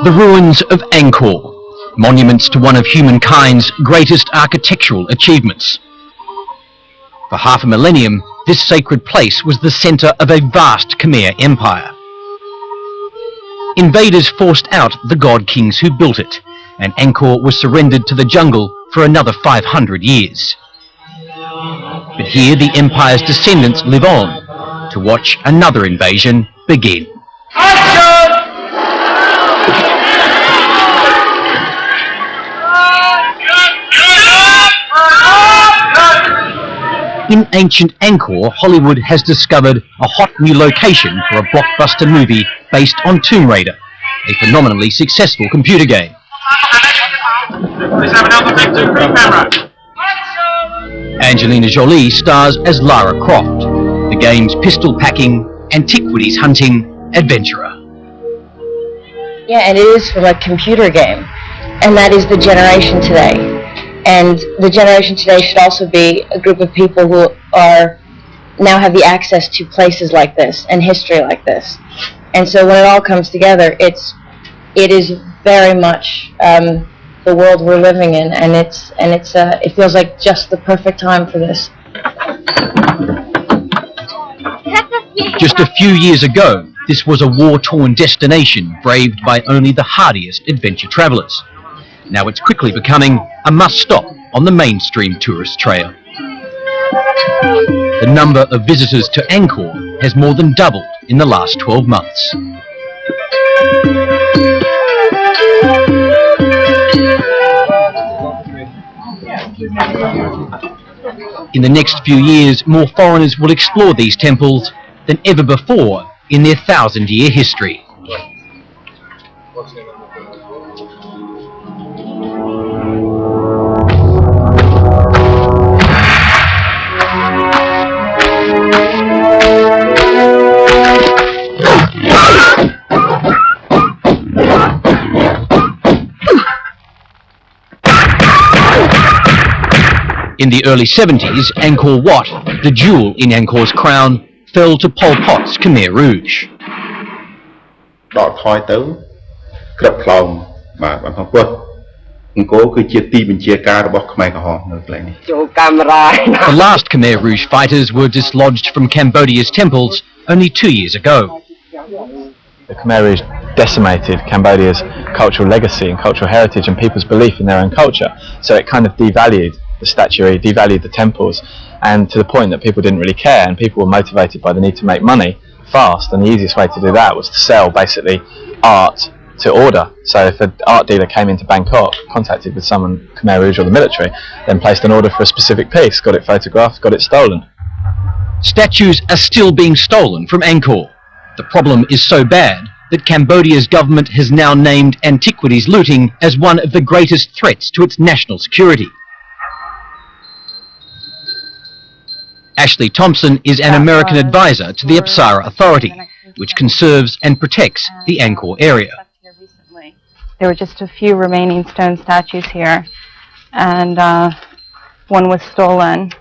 The ruins of Angkor, monuments to one of humankind's greatest architectural achievements. For half a millennium, this sacred place was the centre of a vast Khmer empire. Invaders forced out the god kings who built it, and Angkor was surrendered to the jungle for another 500 years. But here the empire's descendants live on to watch another invasion begin. In ancient Angkor, Hollywood has discovered a hot new location for a blockbuster movie based on Tomb Raider, a phenomenally successful computer game. Anjelina Jolie stars as Lara Croft, the game's pistol-packing, antiquities hunting adventurer. Yeah, and it is for a computer game, and that is the generation today. And the generation today should also be a group of people who are now have the access to places like this and history like this. And so when it all comes together, it is very much the world we're living in, and it feels like just the perfect time for this. Just a few years ago, this was a war-torn destination braved by only the hardiest adventure travellers. Now it's quickly becoming a must-stop on the mainstream tourist trail. The number of visitors to Angkor has more than doubled in the last 12 months. In the next few years, more foreigners will explore these temples than ever before in their 1,000-year history. In the early 70s, Angkor Wat, the jewel in Angkor's crown, fell to Pol Pot's Khmer Rouge. The last Khmer Rouge fighters were dislodged from Cambodia's temples only 2 years ago. The Khmer Rouge decimated Cambodia's cultural legacy and cultural heritage and people's belief in their own culture, so it kind of devalued the statuary, devalued the temples, and to the point that people didn't really care, and people were motivated by the need to make money fast, and the easiest way to do that was to sell basically art to order. So if an art dealer came into Bangkok, contacted with someone, Khmer Rouge or the military, then placed an order for a specific piece, got it photographed, got it stolen. Statues are still being stolen from Angkor. The problem is so bad that Cambodia's government has now named antiquities looting as one of the greatest threats to its national security. Ashley Thompson is an American advisor to the Apsara Authority, which conserves and protects the Angkor area. There were just a few remaining stone statues here, and one was stolen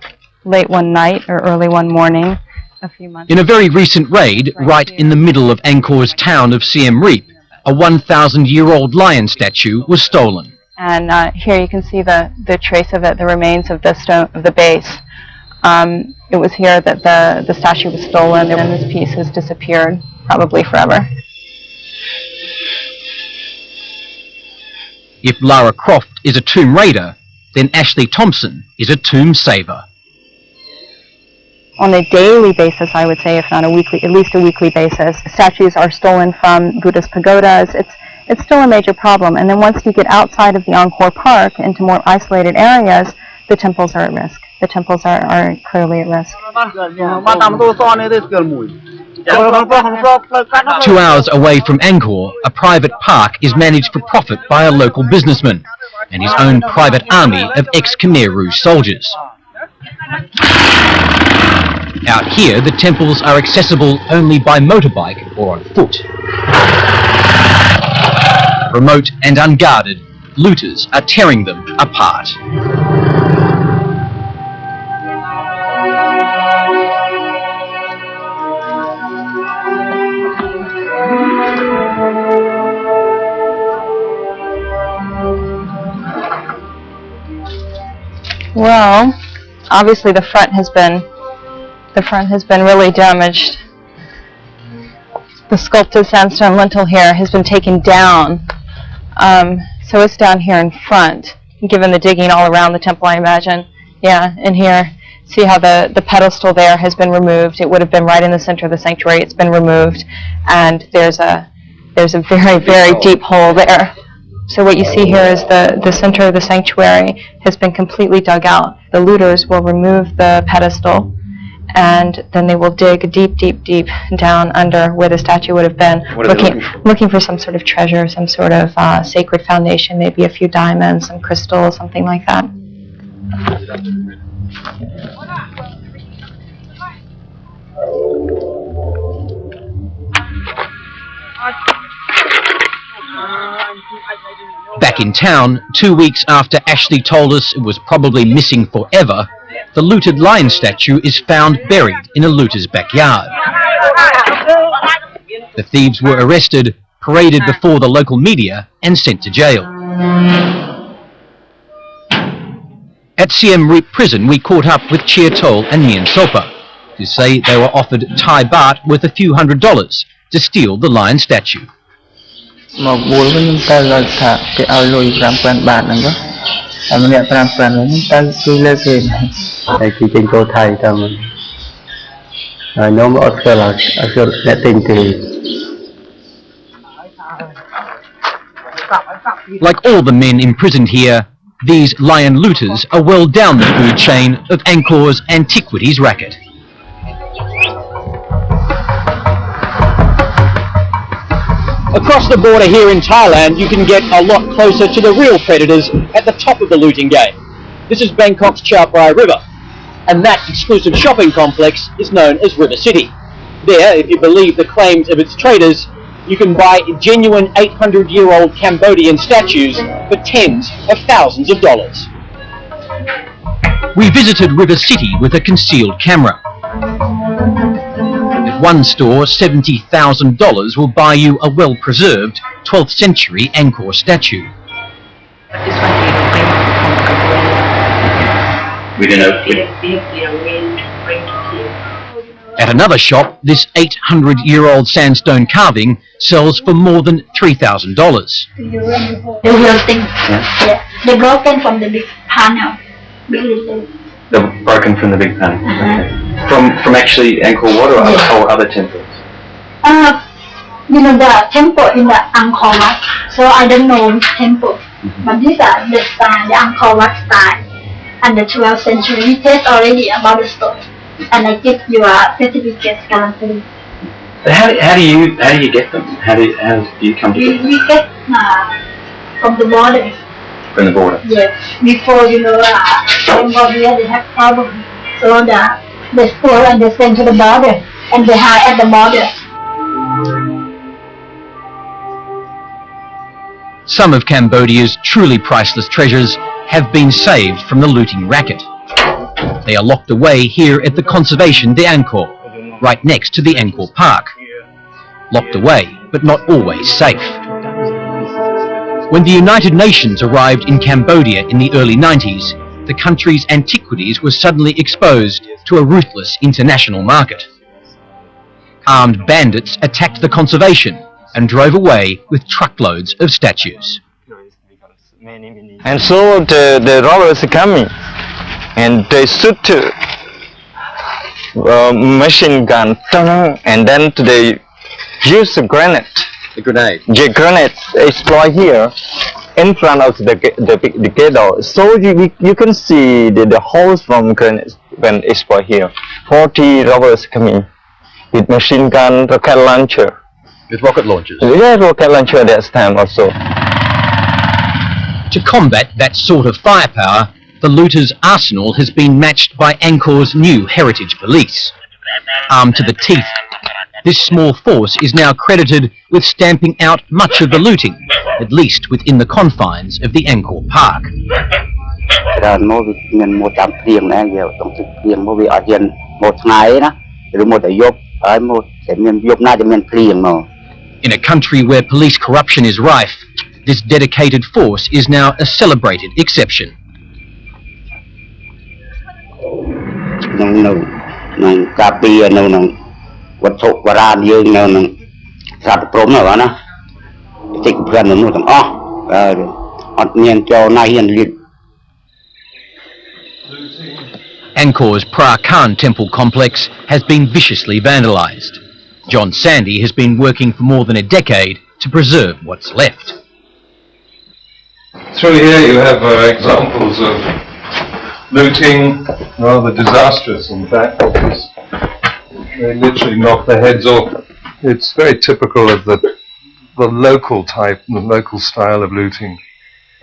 late one night or early one morning a few months ago. In a very recent raid, right in the middle of Angkor's town of Siem Reap, a 1,000-year-old lion statue was stolen. And here you can see the trace of it, the remains of the stone of the base. It was here that the statue was stolen, and this piece has disappeared, probably forever. If Lara Croft is a tomb raider, then Ashley Thompson is a tomb saver. On a daily basis, I would say, if not a weekly, at least a weekly basis, statues are stolen from Buddhist pagodas. It's still a major problem. And then once you get outside of the Angkor Park into more isolated areas, the temples are at risk. The temples are clearly at risk. 2 hours away from Angkor, a private park is managed for profit by a local businessman and his own private army of ex-Khmer Rouge soldiers. Out here, the temples are accessible only by motorbike or on foot. Remote and unguarded, looters are tearing them apart. Well, obviously the front has been really damaged. The sculpted sandstone lintel here has been taken down, so it's down here in front, given the digging all around the temple, I imagine. Yeah, in here. See how the pedestal there has been removed. It would have been right in the center of the sanctuary. It's been removed, and there's a very, very deep hole there. So what you see here is the center of the sanctuary has been completely dug out. The looters will remove the pedestal, and then they will dig deep, deep, deep down under where the statue would have been, looking for some sort of treasure, some sort of sacred foundation, maybe a few diamonds, some crystals, something like that. Back in town, 2 weeks after Ashley told us it was probably missing forever, the looted lion statue is found buried in a looter's backyard. The thieves were arrested, paraded before the local media and sent to jail. At Siem Reap prison we caught up with Chia Tol and Nien Sopa, who say they were offered Thai baht worth a few $100s to steal the lion statue. Một buổi với những ta là thả cái ao lùi làm quen bạn này đó, mình đã làm quen với những ta cứ lên về này thì trên cô thầy ta mình nó mà ở là sẽ tình thì. Like all the men imprisoned here, these lion looters are well down the food chain of Angkor's antiquities racket. Across the border here in Thailand, you can get a lot closer to the real predators at the top of the looting game. This is Bangkok's Chao Phraya River, and that exclusive shopping complex is known as River City. There, if you believe the claims of its traders, you can buy genuine 800-year-old Cambodian statues for tens of thousands of dollars. We visited River City with a concealed camera. At one store, $70,000 will buy you a well-preserved 12th century Angkor statue. We don't know. At another shop, this 800-year-old sandstone carving sells for more than $3,000. The real thing. Yeah. They're broken from the big panel. They're broken from the big panel. Okay. From actually Angkor Wat or other temples? You know the temple in the Angkor Wat. So I don't know which temple. But these are the style, the Angkor Wat style. And the 12th century. We test already about the stone. And I give you a certificate guarantee. But how do you get them? How do you come to get them? We get from the border. From the border? Yes. Before Cambodia they have problems. So they store and they send to the border and they hide at the border. Some of Cambodia's truly priceless treasures have been saved from the looting racket. They are locked away here at the Conservation de Angkor, right next to the Angkor Park. Locked away, but not always safe. When the United Nations arrived in Cambodia in the early 90s, the country's antiquities were suddenly exposed to a ruthless international market. Armed bandits attacked the conservation and drove away with truckloads of statues. And so the robbers are coming, and they shoot machine gun, and then they use a grenade. The grenade? The grenade exploit here in front of the gate door. So you can see the holes from grenade when exploit here. 40 robbers coming with machine gun, rocket launcher. With rocket launchers? Yeah, rocket launcher at that time also. To combat that sort of firepower, the looters' arsenal has been matched by Angkor's new heritage police. Armed to the teeth, this small force is now credited with stamping out much of the looting, at least within the confines of the Angkor Park. In a country where police corruption is rife, this dedicated force is now a celebrated exception. nông cà phê nông vật thụ và ra dương nông sạt trống nữa đó tịnh gần nó thằng họ nhiên cho nay hiện liệt. Angkor's Pra Khan temple complex has been viciously vandalised. John Sandy has been working for more than a decade to preserve what's left. Through here you have examples of looting, rather disastrous in fact, because they literally knock their heads off. It's very typical of the local type, the local style of looting.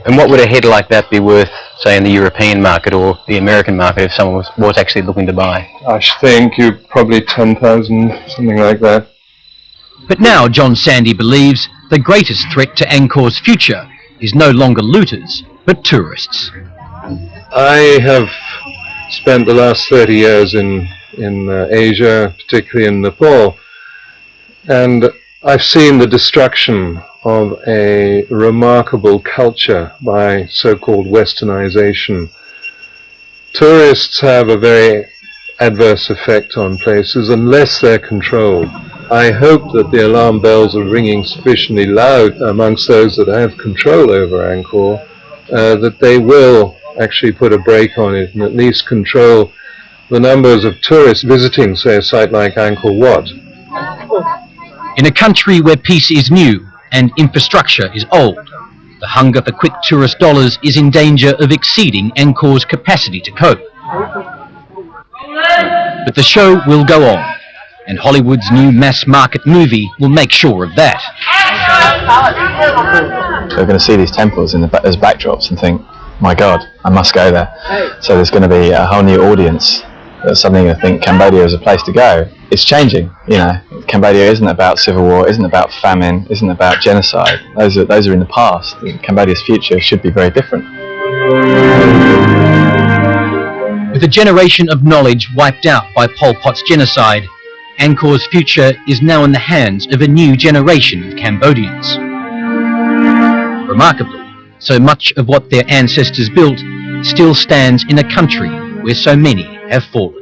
And what would a head like that be worth, say, in the European market or the American market if someone was actually looking to buy? I should think you probably 10,000, something like that. But now John Sandy believes the greatest threat to Angkor's future is no longer looters, but tourists. I have spent the last 30 years in Asia, particularly in Nepal, and I've seen the destruction of a remarkable culture by so-called westernization. Tourists have a very adverse effect on places unless they're controlled. I hope that the alarm bells are ringing sufficiently loud amongst those that have control over Angkor, that they will actually put a brake on it and at least control the numbers of tourists visiting, say, a site like Angkor Wat. In a country where peace is new and infrastructure is old, the hunger for quick tourist dollars is in danger of exceeding Angkor's capacity to cope. But the show will go on, and Hollywood's new mass-market movie will make sure of that. They're going to see these temples as backdrops and think, my God, I must go there. So there's going to be a whole new audience that's suddenly going to think Cambodia is a place to go. It's changing, you know. Cambodia isn't about civil war, isn't about famine, isn't about genocide. Those are in the past. Cambodia's future should be very different. With a generation of knowledge wiped out by Pol Pot's genocide, Angkor's future is now in the hands of a new generation of Cambodians. Remarkably, so much of what their ancestors built still stands in a country where so many have fallen.